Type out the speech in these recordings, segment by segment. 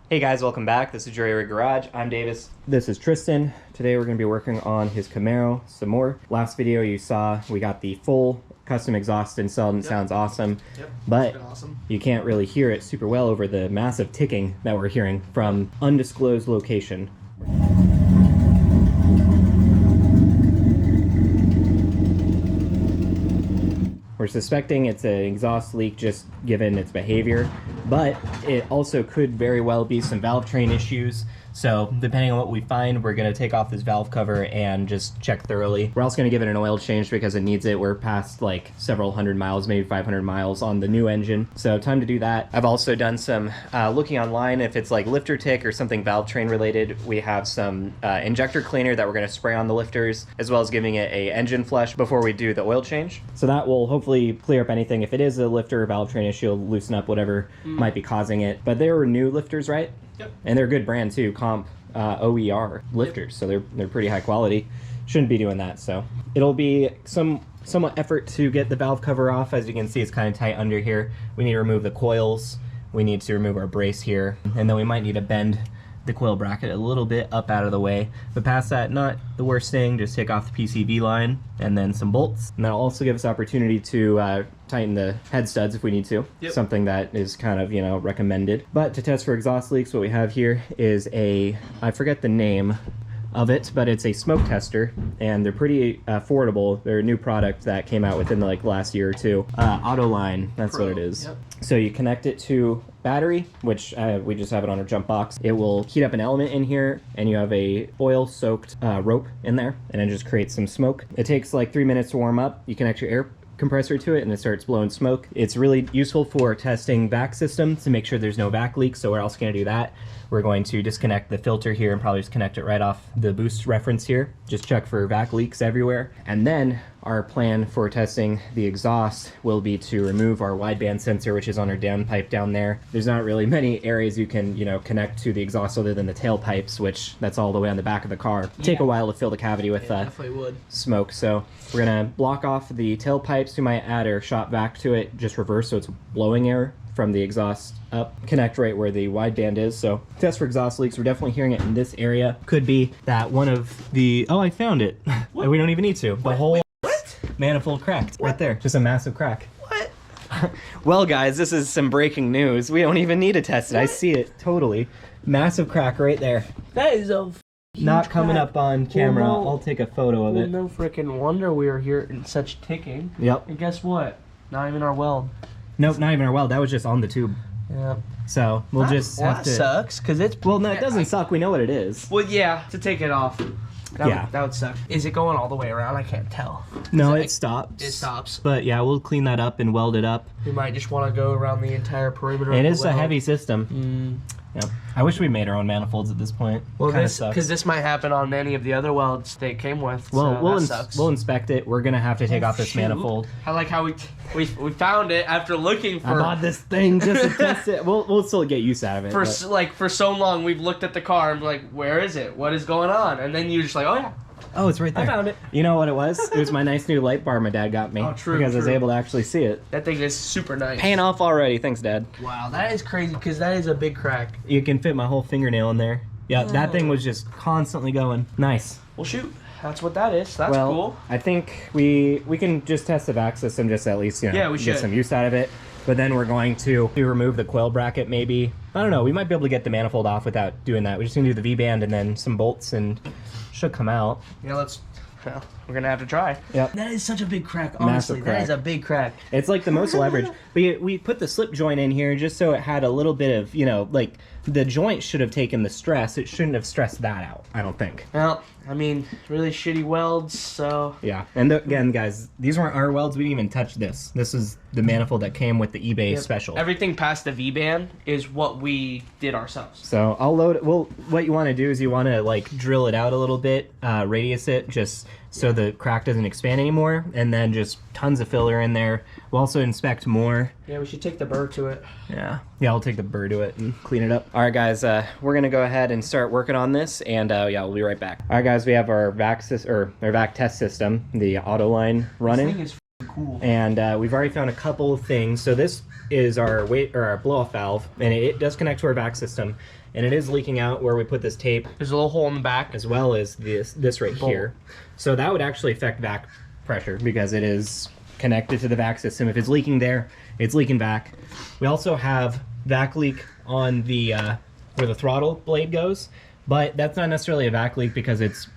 Hey guys, welcome back. This is Jerry Rig Garage. I'm Davis. This is Tristan. Today we're going to be working on his Camaro some more. Last video you saw, we got the full custom exhaust installed and it sounds awesome. Yep, but awesome. You can't really hear it super well over the massive ticking that we're hearing from undisclosed location. We're suspecting it's an exhaust leak just given its behavior, but it also could very well be some valve train issues. So depending on what we find, we're going to take off this valve cover and just check thoroughly. We're also going to give it an oil change because it needs it. We're past like several hundred miles, maybe 500 miles on the new engine. So time to do that. I've also done some looking online if it's like lifter tick or something valve train related. We have some injector cleaner that we're going to spray on the lifters, as well as giving it a engine flush before we do the oil change. So that will hopefully clear up anything. If it is a lifter or valve train issue, it'll loosen up whatever might be causing it. But they were new lifters, right? Yep. And they're a good brand too, Comp OER lifters, so they're pretty high quality. Shouldn't be doing that. So it'll be somewhat effort to get the valve cover off. As you can see, it's kind of tight under here. We need to remove the coils. We need to remove our brace here, and then we might need to bend the coil bracket a little bit up out of the way. But past that, not the worst thing. Just take off the PCV line and then some bolts. And that'll also give us opportunity to tighten the head studs if we need to. Yep. Something that is kind of, recommended. But to test for exhaust leaks, what we have here is I forget the name of it, but it's a smoke tester, and they're pretty affordable. They're a new product that came out within the last year or two. Autoline, that's what it is. Yep. So you connect it to battery, which we just have it on our jump box. It will heat up an element in here, and you have a oil soaked rope in there, and it just creates some smoke. It takes like 3 minutes to warm up. You connect your air compressor to it and it starts blowing smoke. It's really useful for testing vac systems to make sure there's no vac leaks. So we're also going to do that. We're going to disconnect the filter here and probably just connect it right off the boost reference here. Just check for vac leaks everywhere. And then our plan for testing the exhaust will be to remove our wideband sensor, which is on our downpipe down there. There's not really many areas you can, connect to the exhaust other than the tailpipes, which that's all the way on the back of the car. Yeah. Take a while to fill the cavity with definitely would. Smoke. So we're gonna block off the tailpipes. We might add our shop vac to it, just reverse so it's blowing air from the exhaust up, connect right where the wideband is. So test for exhaust leaks. We're definitely hearing it in this area. Could be that one of the, I found it. We don't even need to. The whole manifold cracked right there. Just a massive crack. What? Well guys, this is some breaking news. We don't even need to test it. I see it totally. Massive crack right there. That is a not coming up on camera. Well, no, I'll take a photo of it. No freaking wonder we are hearing such ticking. Yep. And guess what? Not even our weld. Nope, not even our weld. That was just on the tube. Yeah. So we'll just have to. That sucks, because it's. Well, no, it doesn't suck. We know what it is. Well, yeah, to take it off. That would suck. Is it going all the way around? I can't tell. No, it stops. It stops. But yeah, we'll clean that up and weld it up. We might just want to go around the entire perimeter. It is a heavy system. Yep. I wish we made our own manifolds at this point. Well, because this might happen on any of the other welds they came with. Well, so we'll inspect it. We're gonna have to take off this manifold. I like how we found it after looking for. I bought this thing just to test it. We'll still get use out of it. For so long, we've looked at the car and be like, where is it? What is going on? And then you're just like, oh yeah. Oh, it's right there. I found it. You know what it was? It was my nice new light bar my dad got me. Oh, true. Because I was able to actually see it. That thing is super nice. Paying off already. Thanks, Dad. Wow, that is crazy because that is a big crack. You can fit my whole fingernail in there. Yeah, that thing was just constantly going. Nice. Well, shoot. That's what that is. That's cool. I think we can just test the vac system just at least, get some use out of it. But then we're going to remove the coil bracket maybe. I don't know. We might be able to get the manifold off without doing that. We're just going to do the V-band and then some bolts and should come out. Yeah, well, we're gonna have to try. Yep. That is such a big crack, honestly. That is a big crack. It's like the most leverage. But we put the slip joint in here just so it had a little bit of, the joint should have taken the stress. It shouldn't have stressed that out, I don't think. Well, I mean, really shitty welds, so... Yeah, and again, guys, these weren't our welds. We didn't even touch this. This is the manifold that came with the eBay special. Everything past the V-band is what we did ourselves. So I'll load it. Well, what you want to do is you want to, drill it out a little bit, radius it, just so the crack doesn't expand anymore, and then just tons of filler in there. We'll also inspect more. Yeah, we should take the burr to it. Yeah, I'll take the burr to it and clean it up. All right, guys, we're gonna go ahead and start working on this, and we'll be right back. All right, guys, we have our vac test system, the Autoline running. This thing is cool. And we've already found a couple of things. So this is our blow-off valve, and it does connect to our vac system. and it is leaking out where we put this tape. There's a little hole in the back. As well as this right here. So that would actually affect vac pressure because it is connected to the vac system. If it's leaking there, it's leaking vac. We also have vac leak on the where the throttle blade goes, but that's not necessarily a vac leak because it's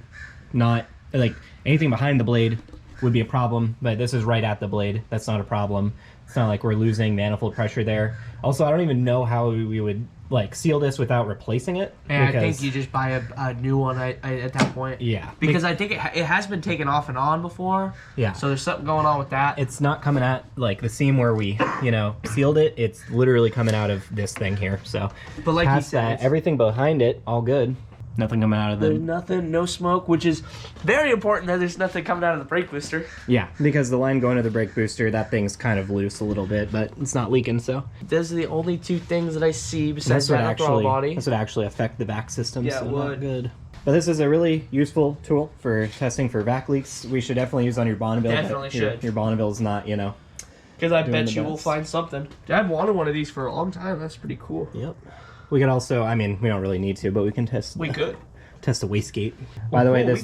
not, like, anything behind the blade would be a problem, but this is right at the blade. That's not a problem. It's not like we're losing manifold pressure there. Also, I don't even know how we would like seal this without replacing it. Yeah, I think you just buy a new one at that point. Yeah. Because I think it has been taken off and on before. Yeah. So there's something going on with that. It's not coming at, like, the seam where we, you know, sealed it. It's literally coming out of this thing here. So, but like you said, everything behind it, all good. Nothing coming out of the... There's nothing, no smoke, which is very important that there's nothing coming out of the brake booster. Yeah, because the line going to the brake booster, that thing's kind of loose a little bit, but it's not leaking, so... Those are the only two things that I see besides that throttle body. This would actually affect the vac system, yeah, so it would. Not good. But this is a really useful tool for testing for vac leaks. We should definitely use on your Bonneville. Definitely should. Your Bonneville's not, you know... Because I bet you will find something. Dad wanted one of these for a long time. That's pretty cool. Yep. We could also, I mean, we don't really need to, but we can test... We could. Test the wastegate. By the way, the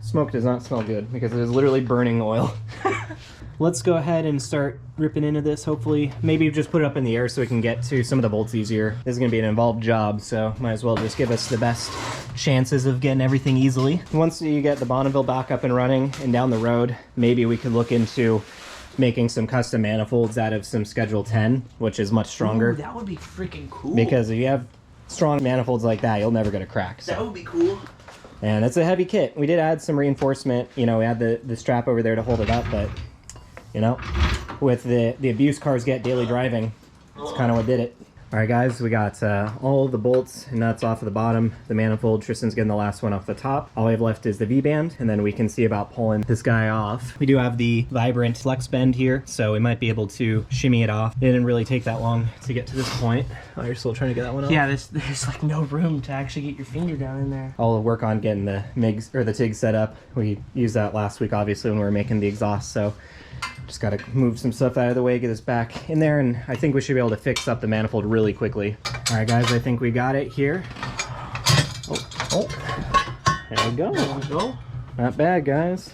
smoke does not smell good because it is literally burning oil. Let's go ahead and start ripping into this, hopefully. Maybe just put it up in the air so we can get to some of the bolts easier. This is going to be an involved job, so might as well just give us the best chances of getting everything easily. Once you get the Bonneville back up and running and down the road, maybe we could look into making some custom manifolds out of some Schedule 10, which is much stronger. Ooh, that would be freaking cool. Because if you have strong manifolds like that, you'll never get a crack. So. That would be cool. And it's a heavy kit. We did add some reinforcement. You know, we had the strap over there to hold it up, but, you know, with the abuse cars get daily driving, it's kind of what did it. All right, guys, we got all the bolts and nuts off of the bottom, the manifold. Tristan's getting the last one off the top. All we have left is the V-band, and then we can see about pulling this guy off. We do have the Vibrant flex bend here, so we might be able to shimmy it off. It didn't really take that long to get to this point. Oh, you're still trying to get that one off? Yeah, there's like no room to actually get your finger down in there. I'll work on getting the MIGs, or the TIG set up. We used that last week, obviously, when we were making the exhaust, so just got to move some stuff out of the way, get this back in there, and I think we should be able to fix up the manifold really quickly. All right, guys, I think we got it here. Oh, there we go. There we go. Not bad, guys.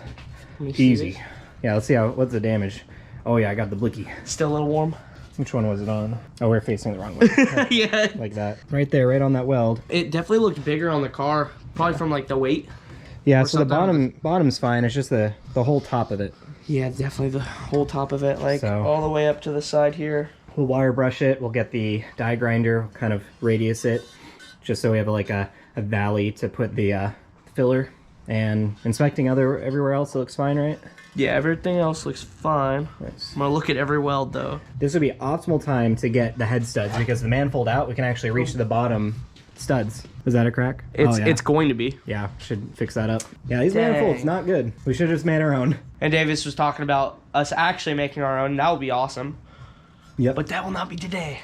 Easy. Yeah, let's see what's the damage. Oh yeah, I got the blicky. Still a little warm. Which one was it on? Oh, we're facing the wrong way. Yeah. Like that. Right there, right on that weld. It definitely looked bigger on the car, probably from like the weight. Yeah, so the bottom's fine. It's just the whole top of it. Yeah, definitely the whole top of it, like all the way up to the side here. We'll wire brush it. We'll get the die grinder, kind of radius it, just so we have like a valley to put the filler. And inspecting everywhere else, it looks fine, right? Yeah, everything else looks fine. Nice. I'm gonna look at every weld though. This would be optimal time to get the head studs because the manifold out, we can actually reach the bottom studs. Is that a crack? It's going to be. Yeah, should fix that up. Yeah, these manifolds, not good. We should have just made our own. And Davis was talking about us actually making our own. That would be awesome. Yep. But that will not be today.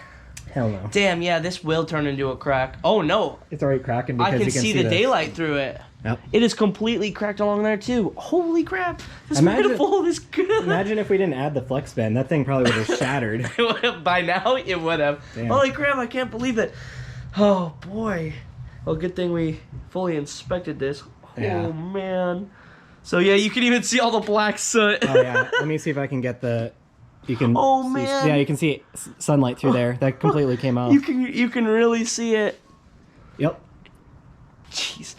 Hell no. Damn, yeah, this will turn into a crack. Oh no. It's already cracking because I can see the daylight through it. Yep. It is completely cracked along there too. Holy crap. This manifold is good. Imagine if we didn't add the flex bend. That thing probably would have shattered. By now, it would have. Damn. Holy crap, I can't believe it. Oh boy. Well, good thing we fully inspected this. Yeah. Oh man. So yeah, you can even see all the black soot. Oh yeah. Let me see if I can get the. You can. Oh see, man. Yeah, you can see sunlight through there. That completely came off. You can really see it. Yep. Jeez.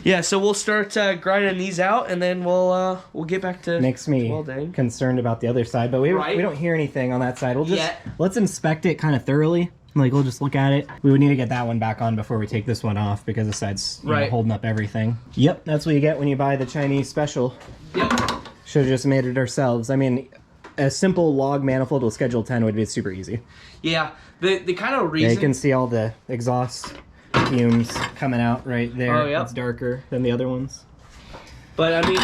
Yeah, so we'll start grinding these out, and then we'll get back to makes me concerned about the other side, but we don't hear anything on that side. We'll just let's inspect it kind of thoroughly. Like we'll just look at it. We would need to get that one back on before we take this one off because the side's you know, holding up everything. Yep, that's what you get when you buy the Chinese special. Yep. Should have just made it ourselves. I mean, a simple log manifold with Schedule 10 would be super easy. Yeah, the kind of reason... Yeah, you can see all the exhaust fumes coming out right there. Oh, yep. It's darker than the other ones. But, I mean,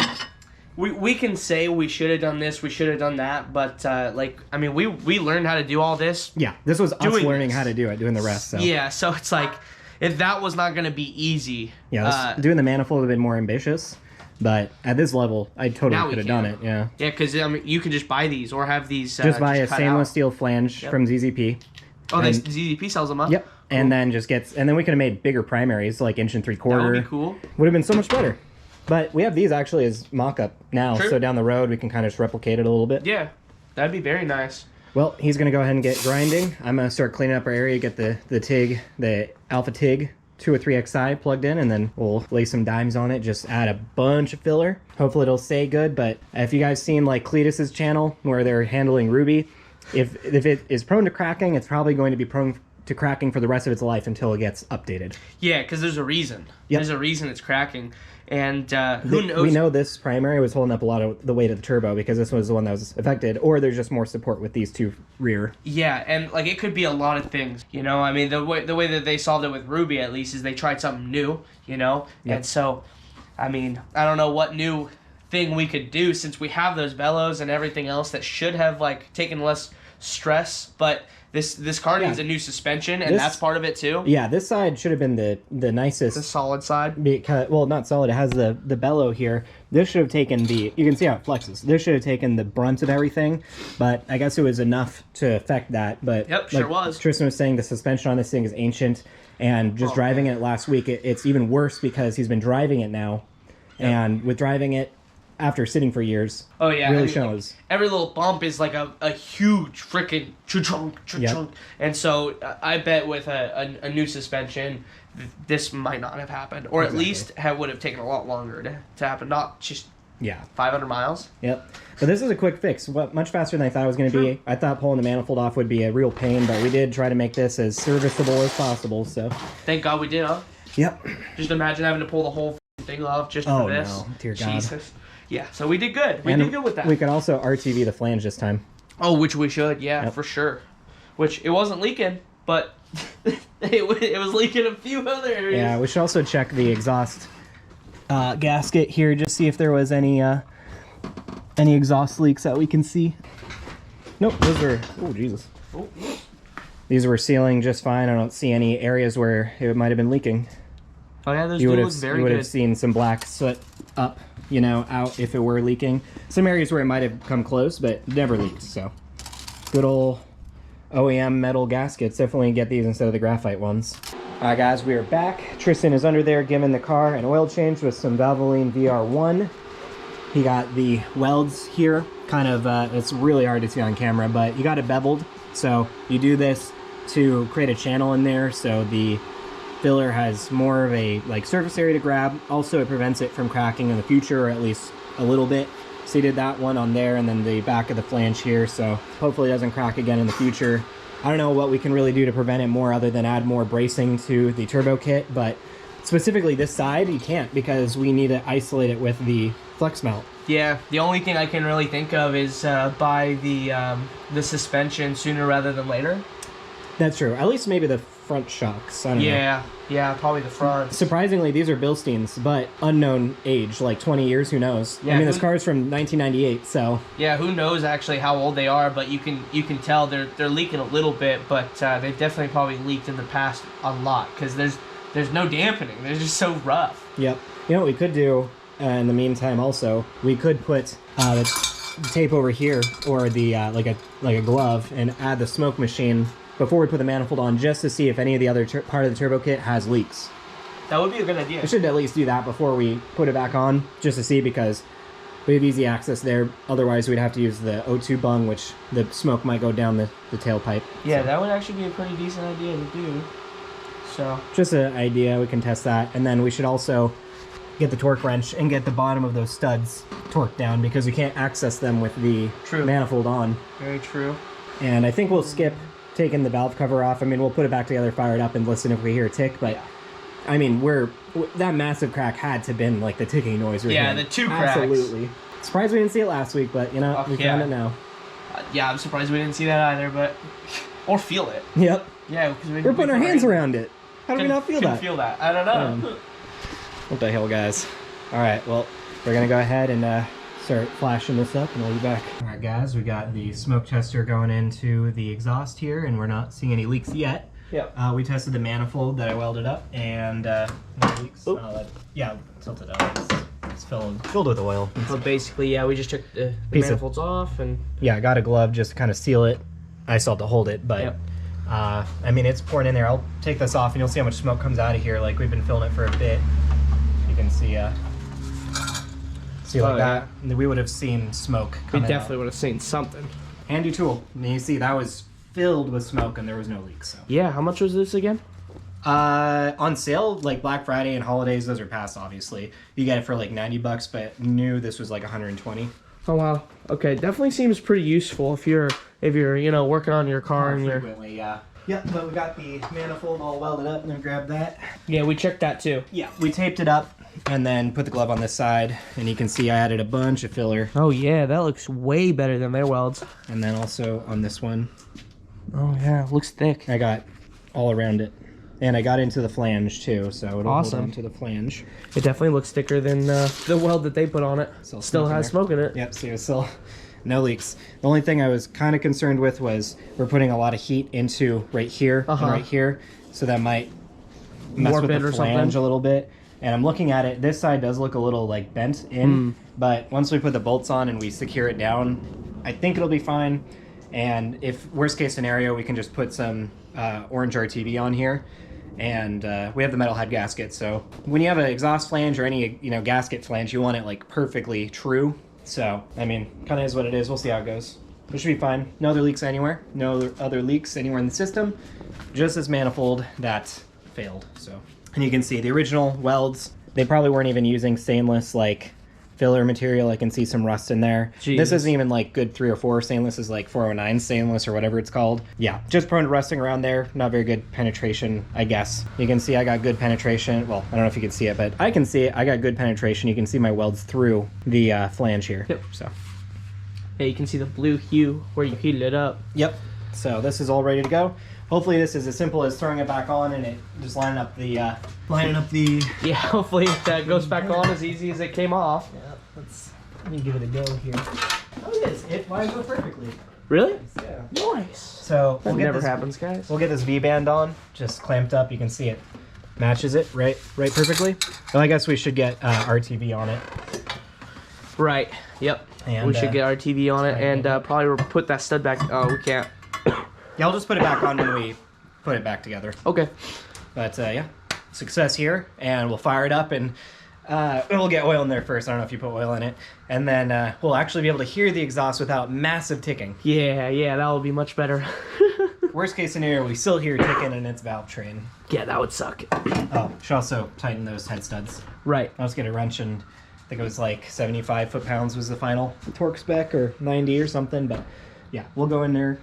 we can say we should have done this, we should have done that, but, like, I mean, we learned how to do all this. Yeah, this was us learning how to do it, doing the rest. So. Yeah, so it's like, if that was not going to be easy... Yeah, doing the manifold would have been more ambitious. But at this level, I totally could have done it. Yeah. Yeah, because I mean, you can just buy these or have these. Just buy a stainless steel flange from ZZP. Oh, ZZP sells them up. Yep. And then and then we could have made bigger primaries, like 1 3/4. That would be cool. Would have been so much better. But we have these actually as mock-up now, True. so down the road we can kind of just replicate it a little bit. Yeah, that'd be very nice. Well, he's going to go ahead and get grinding. I'm going to start cleaning up our area, get the TIG, the Alpha TIG 203XI plugged in, and then we'll lay some dimes on it, just add a bunch of filler. Hopefully it'll stay good, but if you guys seen like Cletus's channel where they're handling Ruby, if it is prone to cracking, it's probably going to be prone to cracking for the rest of its life until it gets updated. Yeah, because there's a reason. Yep. There's a reason it's cracking. And who knows? We know this primary was holding up a lot of the weight of the turbo because this was the one that was affected, or there's just more support with these two rear. Yeah, and like it could be a lot of things, you know. I mean, the way that they solved it with Ruby, at least, is they tried something new, you know. Yep. And so, I mean, I don't know what new thing we could do since we have those bellows and everything else that should have like taken less stress, but this car needs a new suspension, and that's part of it too. Yeah, this side should have been the nicest. The solid side. Because, well, not solid. It has the bellow here. This should have taken you can see how it flexes. This should have taken the brunt of everything, but I guess it was enough to affect that. But yep, sure was. Tristan was saying the suspension on this thing is ancient, and just driving it last week, it's even worse because he's been driving it now, and with driving it after sitting for years, really shows. Like, every little bump is like a huge freaking chunk. And so I bet with a new suspension, this might not have happened, or at least would have taken a lot longer to happen. Not just 500 miles. Yep. But this is a quick fix. Much faster than I thought it was going to be. I thought pulling the manifold off would be a real pain, but we did try to make this as serviceable as possible. So thank God we did, huh? Yep. Just imagine having to pull the whole thing off just for this. Oh no, dear God. Jesus. Yeah, so we did good. We did good with that. We could also RTV the flange this time. Oh, which we should, for sure. Which, it wasn't leaking, but it was leaking a few other areas. Yeah, we should also check the exhaust gasket here, just see if there was any exhaust leaks that we can see. Nope, those are... Oh, Jesus. Oh. These were sealing just fine. I don't see any areas where it might have been leaking. Oh, yeah, those do look very good. You would have seen some black soot up, out if it were leaking. Some areas where it might have come close, but never leaked, so. Good old OEM metal gaskets. Definitely get these instead of the graphite ones. Alright guys, we are back. Tristan is under there giving the car an oil change with some Valvoline VR1. He got the welds here. Kind of, it's really hard to see on camera, but you got it beveled. So you do this to create a channel in there so the filler has more of a surface area to grab. Also, it prevents it from cracking in the future, or at least a little bit. So you did that one on there, and then the back of the flange here, so hopefully it doesn't crack again in the future. I don't know what we can really do to prevent it more other than add more bracing to the turbo kit, but specifically this side you can't because we need to isolate it with the flex mount. Yeah, the only thing I can really think of is buy the suspension sooner rather than later. That's true. At least maybe the front shocks. I don't know. Yeah, probably the front. Surprisingly, these are Bilsteins, but unknown age, like 20 years, who knows? Yeah, I mean, this car is from 1998, so... Yeah, who knows actually how old they are, but you can tell they're leaking a little bit, but they've definitely probably leaked in the past a lot, because there's no dampening. They're just so rough. Yep. You know what we could do in the meantime also? We could put the tape over here, or the like a glove, and add the smoke machine before we put the manifold on, just to see if any of the other part of the turbo kit has leaks. That would be a good idea. We should at least do that before we put it back on, just to see, because we have easy access there. Otherwise, we'd have to use the O2 bung, which the smoke might go down the tailpipe. Yeah, so that would actually be a pretty decent idea to do. So just an idea, we can test that. And then we should also get the torque wrench and get the bottom of those studs torqued down, because we can't access them with the manifold on. Very true. And I think we'll skip taking the valve cover off. I mean, we'll put it back together, fire it up, and listen if we hear a tick, but I mean, that massive crack had to have been like the ticking noise. The two cracks. Absolutely. Surprised we didn't see it last week, but we found it now. Yeah, I'm surprised we didn't see that either, but or feel it. Yep. Yeah, because we're putting our hands around it. How do we not feel that? Feel that? I don't know. What the hell, guys? All right, well, we're gonna go ahead and start flashing this up, and we'll be back. All right, guys, we got the smoke tester going into the exhaust here, and we're not seeing any leaks yet. Yep. We tested the manifold that I welded up, and no leaks. Tilt it up. It's filled with oil. But basically, we just took the manifolds off, and I got a glove just to kind of seal it. I still have to hold it, but I mean, it's pouring in there. I'll take this off and you'll see how much smoke comes out of here. Like, we've been filling it for a bit. You can see like that. We would have seen smoke We coming definitely out. would have seen something. Handy tool. And you see that was filled with smoke and there was no leaks. So. Yeah, how much was this again? On sale, like Black Friday and holidays, those are past, obviously. You get it for like $90, but new, this was like 120. Oh wow. Okay, definitely seems pretty useful if you're you know, working on your car and you're. Frequently, yeah. Yep, but we got the manifold all welded up, and then grab that. Yeah, we checked that too. Yeah, we taped it up and then put the glove on this side, and you can see I added a bunch of filler. Oh yeah, that looks way better than their welds. And then also on this one, Oh yeah, looks thick. I got all around it. And I got into the flange too, so it'll Awesome. hold on to the flange. It definitely looks thicker than the weld that they put on it. Still has smoke in it. Yep, see, it's still no leaks. The only thing I was kind of concerned with was we're putting a lot of heat into right here and right here, so that might mess Warp with it the or flange something. a little bit. And I'm looking at it, this side does look a little like bent in, but once we put the bolts on and we secure it down, I think it'll be fine. And if worst case scenario, we can just put some orange RTV on here. And we have the metal head gasket, so when you have an exhaust flange or any, you know, gasket flange, you want it like perfectly true. So I mean, kind of is what it is. We'll see how it goes. It should be fine. No other leaks anywhere. No other leaks anywhere in the system. Just this manifold that failed. So, and you can see the original welds. They probably weren't even using stainless like filler material. I can see some rust in there. Jesus. This isn't even like good 304 stainless, is like 409 stainless or whatever it's called. Yeah, just prone to rusting around there. Not very good penetration, I guess. You can see I got good penetration. Well, I don't know if you can see it, but I can see it. I got good penetration. You can see my welds through the flange here. Yep. So. Yeah, you can see the blue hue where you heated it up. Yep. So this is all ready to go. Hopefully this is as simple as throwing it back on and it just lining up the Yeah, hopefully that goes back on as easy as it came off. Yeah, let me give it a go here. Oh, it is. It lines up perfectly. Really? Yeah. Nice. So That never happens, guys. We'll get this V-band on, just clamped up. You can see it matches it right perfectly. Well, I guess we should get RTV on it. Right. Yep. And, we should get our TV on it and probably put that stud back. Oh, we can't. Yeah, I'll just put it back on when we put it back together. Okay. But yeah, success here, and we'll fire it up and we'll get oil in there first. I don't know if you put oil in it. And then we'll actually be able to hear the exhaust without massive ticking. Yeah, that would be much better. Worst case scenario, we still hear ticking and it's valve train. Yeah, that would suck. Oh, should also tighten those head studs. Right. I was get a wrench and I think it was like 75 foot-pounds was the final torque spec, or 90 or something. But yeah, we'll go in there,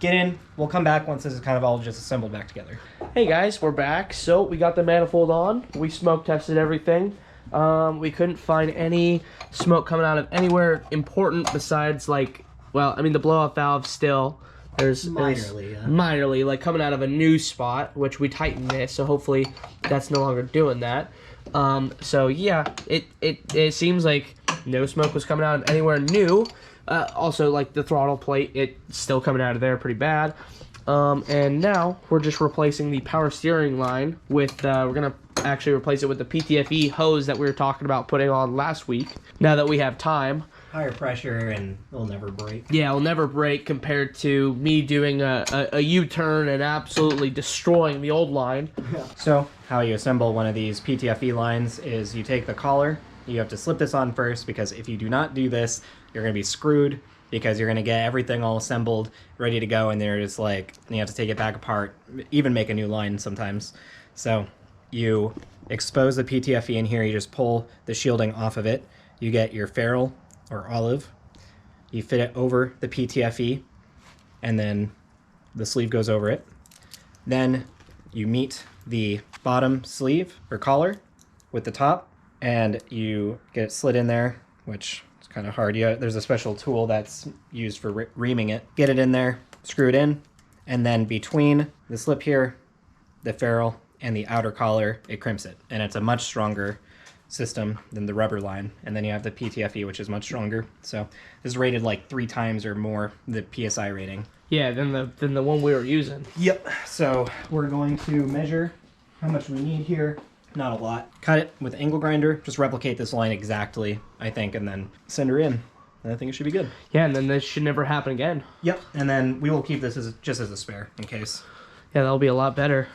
get in. We'll come back once this is kind of all just assembled back together. Hey guys, we're back. So we got the manifold on. We smoke tested everything. We couldn't find any smoke coming out of anywhere important besides like, well, I mean the blowout valve still. There's minorly, like coming out of a new spot, which we tightened it, so hopefully that's no longer doing that. So yeah, it seems like no smoke was coming out of anywhere new. Also, like the throttle plate, it's still coming out of there pretty bad. And now we're just replacing the power steering line with, we're gonna actually replace it with the PTFE hose that we were talking about putting on last week, now that we have time. Higher pressure and it'll never break. Yeah, it'll never break compared to me doing a U-turn and absolutely destroying the old line. Yeah. So how you assemble one of these PTFE lines is you take the collar, you have to slip this on first, because if you do not do this, you're going to be screwed, because you're going to get everything all assembled, ready to go, and they're just like, you have to take it back apart, even make a new line sometimes. So you expose the PTFE in here, you just pull the shielding off of it, you get your ferrule or olive, you fit it over the PTFE, and then the sleeve goes over it. Then you meet the bottom sleeve or collar with the top, and you get it slid in there, which is kind of hard. There's a special tool that's used for reaming it. Get it in there, screw it in, and then between the slip here, the ferrule, and the outer collar, it crimps it, and it's a much stronger system than the rubber line. And then you have the PTFE, which is much stronger. So this is rated like 3 times or more the PSI rating. Yeah, than the one we were using. Yep. So we're going to measure how much we need here. Not a lot. Cut it with an angle grinder. Just replicate this line exactly, I think, and then send her in. And I think it should be good. Yeah, and then this should never happen again. Yep. And then we will keep this as just as a spare in case. Yeah, that'll be a lot better.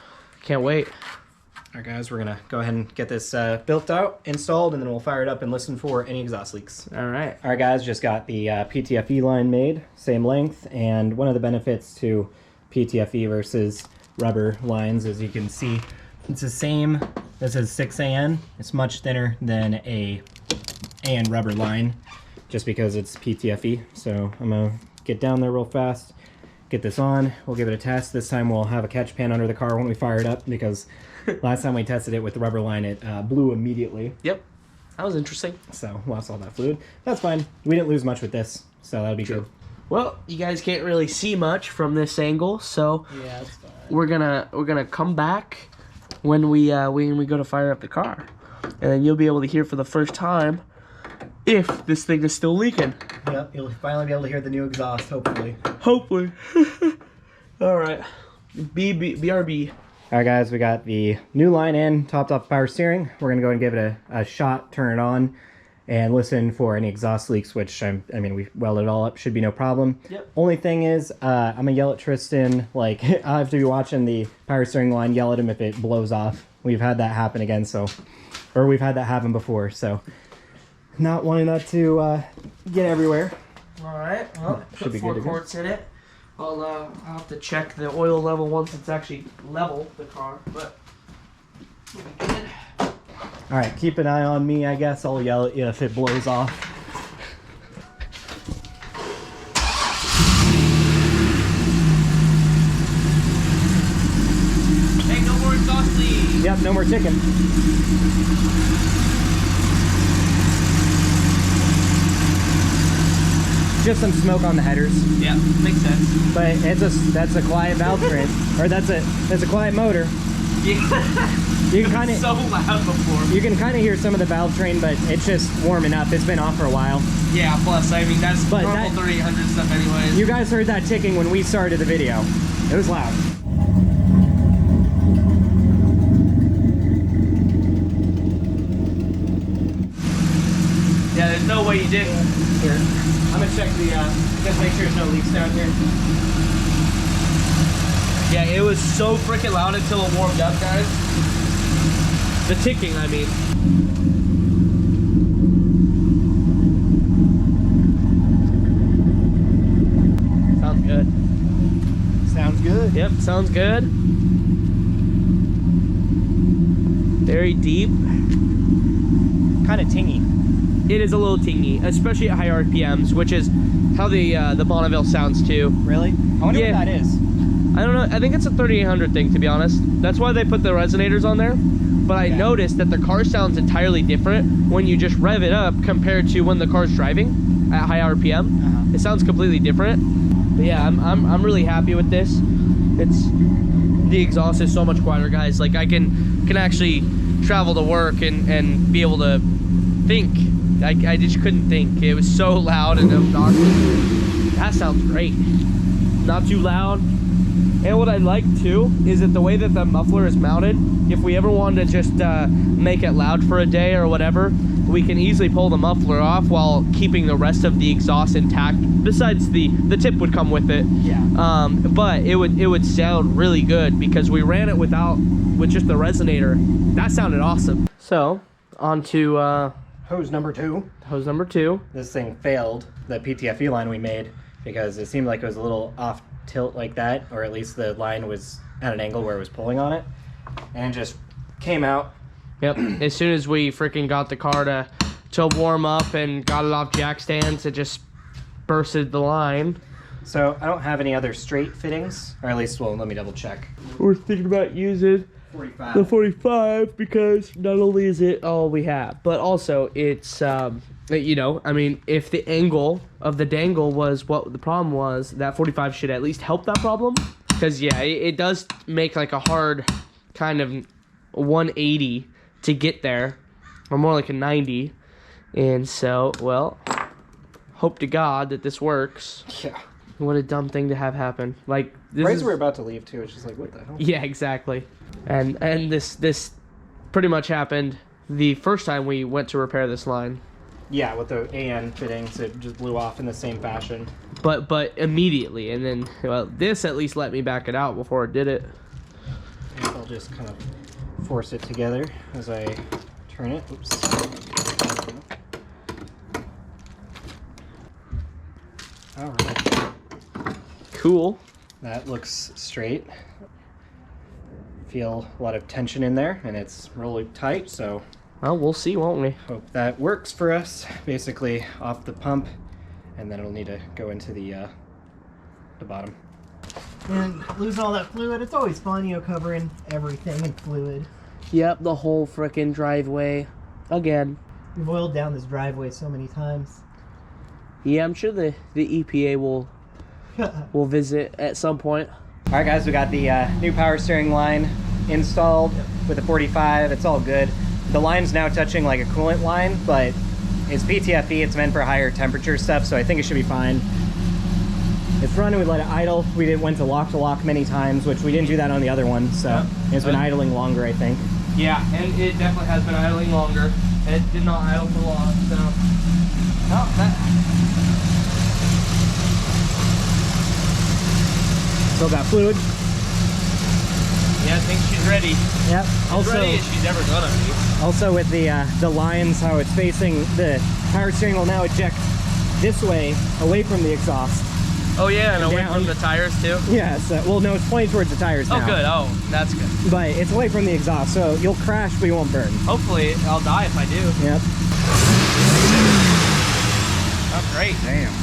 Can't wait. All right, guys, we're gonna go ahead and get this built out, installed, and then we'll fire it up and listen for any exhaust leaks. All right. All right, guys, just got the PTFE line made, same length, and one of the benefits to PTFE versus rubber lines, as you can see, it's the same. This is 6AN. It's much thinner than a AN rubber line, just because it's PTFE. So I'm gonna get down there real fast, get this on. We'll give it a test. This time we'll have a catch pan under the car when we fire it up, because last time we tested it with the rubber line, it blew immediately. Yep. That was interesting. So lost all that fluid. That's fine. We didn't lose much with this, so that'll be good. Well, you guys can't really see much from this angle, so Yeah, that's fine. we're gonna come back when we go to fire up the car, and then you'll be able to hear for the first time if this thing is still leaking. Yep, you'll finally be able to hear the new exhaust, hopefully. Hopefully. All right. BRB. All right, guys, we got the new line in, topped off power steering. We're gonna go and give it a shot, turn it on, and listen for any exhaust leaks, which I mean, we welded it all up, should be no problem. Yep. Only thing is, I'm gonna yell at Tristan, like, I have to be watching the power steering line, yell at him if it blows off. We've had that happen again, or we've had that happen before, so not wanting that to get everywhere. All right. Well, Should put be 4 good to go. quarts in it. I'll have to check the oil level once it's actually level, the car, but we'll be good. All right, keep an eye on me, I guess. I'll yell at you if it blows off. Hey, no more exhaust leaks. Yep, no more ticking. Just some smoke on the headers, Yeah, makes sense. but that's a quiet valve train, or that's a quiet motor. Yeah. You can kind of So loud before. you can kind of hear some of the valve train, but it's just warming up. It's been off for a while. Yeah, plus, I mean, that's But normal that- 3800 stuff anyways. You guys heard that ticking when we started the video. It was loud. Yeah, there's no way you did. Here, I'm gonna check the just make sure there's no leaks down here. Yeah, it was so freaking loud until it warmed up, guys. The ticking, I mean. Sounds good. Sounds good. Yep, sounds good. Very deep. Kind of tingy. It is a little tingy, especially at high RPMs, which is how the Bonneville sounds too. Really? I wonder Yeah. what that is. I don't know. I think it's a 3800 thing, to be honest. That's why they put the resonators on there. But I noticed that the car sounds entirely different when you just rev it up compared to when the car's driving at high RPM. It sounds completely different. But yeah, I'm really happy with this. The exhaust is so much quieter, guys. Like I can actually travel to work and be able to think. I just couldn't think. It was so loud and obnoxious. That sounds great. Not too loud. And what I like too is that the way that the muffler is mounted, if we ever wanted to just make it loud for a day or whatever, we can easily pull the muffler off while keeping the rest of the exhaust intact. Besides the tip would come with it. Yeah. But it would sound really good because we ran it with just the resonator. That sounded awesome. So on to Hose number 2. hose number 2. This thing failed, the PTFE line we made, because it seemed like it was a little off tilt like that, or at least the line was at an angle where it was pulling on it, and just came out. Yep. As soon as we freaking got the car to warm up and got it off jack stands, it just bursted the line. So I don't have any other straight fittings, or at least, well, let me double check. We're thinking about using 45. the 45 because not only is it all we have, but also it's you know, I mean, if the angle of the dangle was what the problem was, that 45 should at least help that problem. Because yeah, it does make like a hard kind of 180 to get there, or more like a 90. And so, well, hope to God that this works. Yeah. What a dumb thing to have happen. Like this Right is, as we're about to leave too, it's just like, what the hell? yeah, exactly. And this pretty much happened the first time we went to repair this line. Yeah, with the AN fittings, it just blew off in the same fashion. But immediately, and then, well, this at least let me back it out before it did it. I'll just kind of force it together as I turn it. Oops. All right. Cool. That looks straight. Feel a lot of tension in there, and it's really tight, so Well, we'll see, won't we? hope that works for us. Basically off the pump, and then it'll need to go into the bottom. And losing all that fluid, it's always fun, you know, covering everything in fluid. Yep, the whole frickin' driveway. Again. We've oiled down this driveway so many times. Yeah, I'm sure the EPA will visit at some point. All right, guys, we got the new power steering line installed with the 45. It's all good. The line's now touching like a coolant line, but it's PTFE. It's meant for higher temperature stuff, so I think it should be fine. It's running. We let it idle. We went to lock many times, which we didn't do that on the other one, so it's been idling longer, I think. Yeah, and it definitely has been idling longer. It did not idle for long, so... Oh, Still got fluid. yeah, I think she's ready. Yep. As ready as she's ever gonna be. Also with the lines, how it's facing, the power steering will now eject this way, away from the exhaust. Oh yeah, and away Down. from the tires too? Yeah, so, well, no, it's pointing towards the tires now. Oh good, oh, that's good. But it's away from the exhaust, so you'll crash, but you won't burn. Hopefully, I'll die if I do. Yep. Oh great. Damn.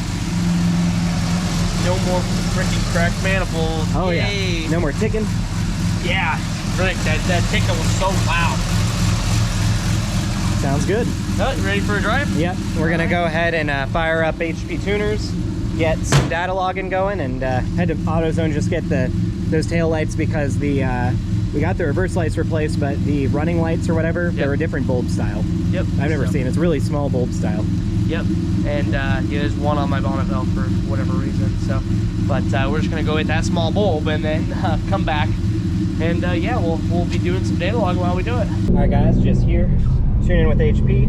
No more freaking cracked manifolds. Oh Yay. yeah. No more ticking. Yeah. Rick, that tickle was so loud. Sounds good. Oh, you ready for a drive? Yep. We're gonna go ahead and fire up HP tuners, get some data logging going, and head to AutoZone, just get those tail lights, because the we got the reverse lights replaced, but the running lights or whatever, they're a different bulb style. Yep. I've never seen. It's really small bulb style. Yep. And yeah, there's one on my bonnet valve for whatever reason. So, but we're just gonna go with that small bulb and then come back, and yeah, we'll be doing some data logging while we do it. All right, guys, just here, tuning with HP.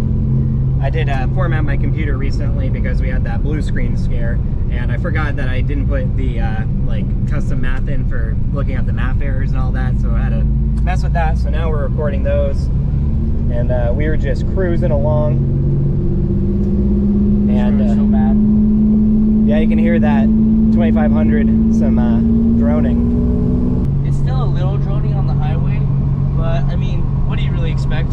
I did format my computer recently because we had that blue screen scare, and I forgot that I didn't put the like custom math in for looking at the math errors and all that, so I had to mess with that. So now we're recording those, and we were just cruising along, and so bad. yeah, you can hear that 2500 some droning. It's still a little droning on the highway, but I mean, what do you really expect?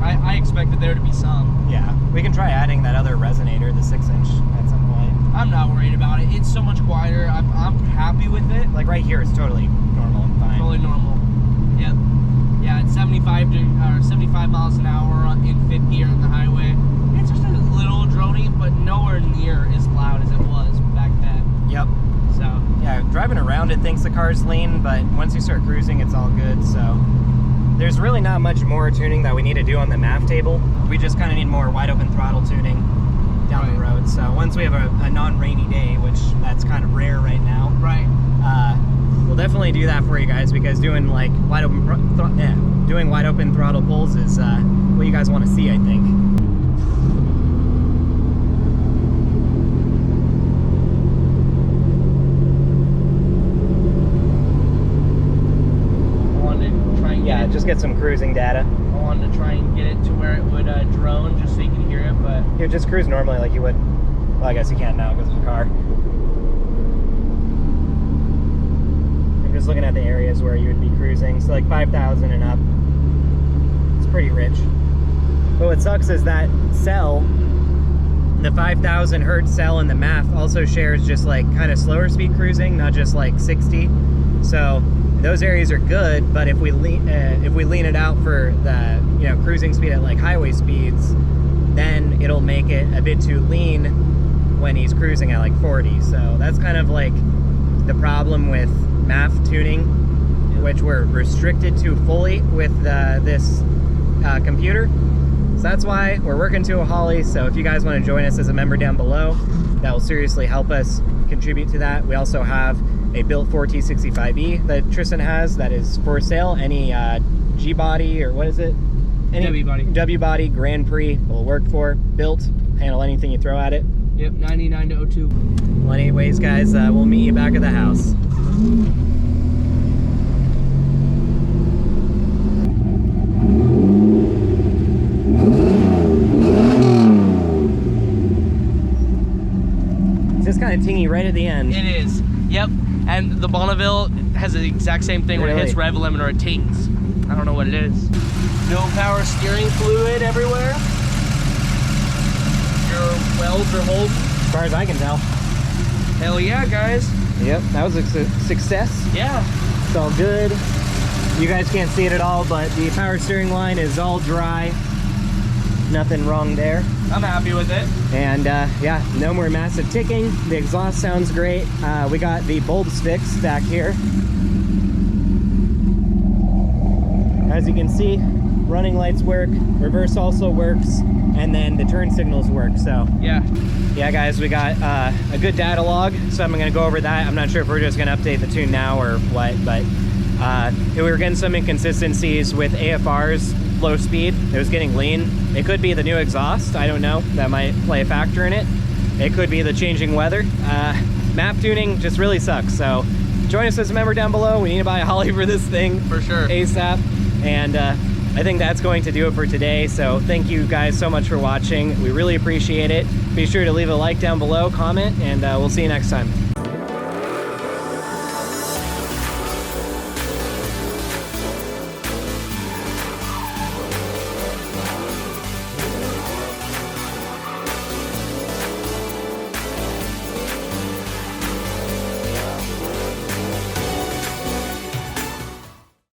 I expected there to be some. Yeah, we can try adding that other resonator, the 6-inch, at some point. I'm not worried about it. It's so much quieter. I'm happy with it. Like right here, it's totally normal and fine. Totally normal. Yep. Yeah, it's 75 miles an hour in 50 on the highway. It's just a little drony, but nowhere near as loud as it was back then. Yep. So Yeah, driving around it thinks the car's lean, but once you start cruising, it's all good. So there's really not much more tuning that we need to do on the MAF table. We just kind of need more wide open throttle tuning down the road. So once we have a non-rainy day, which that's kind of rare right now, we'll definitely do that for you guys, because doing like wide open throttle pulls is what you guys want to see, I think. Yeah, just get some cruising data. I wanted to try and get it to where it would drone, just so you can hear it, but... You just cruise normally like you would. Well, I guess you can't now because of the car. I'm just looking at the areas where you would be cruising. So like 5,000 and up. It's pretty rich. But what sucks is that cell, the 5,000 hertz cell in the MAF also shares just like kind of slower speed cruising, not just like 60. So those areas are good, but if we lean it out for the cruising speed at like highway speeds, then it'll make it a bit too lean when he's cruising at like 40. So that's kind of like the problem with MAF tuning, which we're restricted to fully with this computer. So that's why we're working to a Holly. So if you guys want to join us as a member down below, that will seriously help us contribute to that. We also have a built 4T65E that Tristan has that is for sale. Any G-body or what is it? Any W-body. W-body Grand Prix will work for. Built, handle anything you throw at it. Yep, 99 to 02. Well, anyways, guys, we'll meet you back at the house. tingy right at the end. It is. Yep. And the Bonneville has the exact same thing when it hits rev limit or it tings. I don't know what it is. No power steering fluid everywhere. Your welds are holding. As far as I can tell. Hell yeah, guys. Yep, that was a success. Yeah. It's all good. You guys can't see it at all, but the power steering line is all dry. Nothing wrong there. I'm happy with it. And yeah, no more massive ticking. The exhaust sounds great. We got the bulbs fixed back here. As you can see, running lights work, reverse also works, and then the turn signals work. So yeah guys, we got a good data log, so I'm gonna go over that. I'm not sure if we're just gonna update the tune now or what, but we were getting some inconsistencies with AFR's low speed. It was getting lean. It could be the new exhaust, I don't know, that might play a factor in it. It could be the changing weather. Map tuning just really sucks. So join us as a member down below. We need to buy a Holly for this thing for sure, ASAP. And I think that's going to do it for today. So thank you guys so much for watching. We really appreciate it. Be sure to leave a like down below, comment, and we'll see you next time.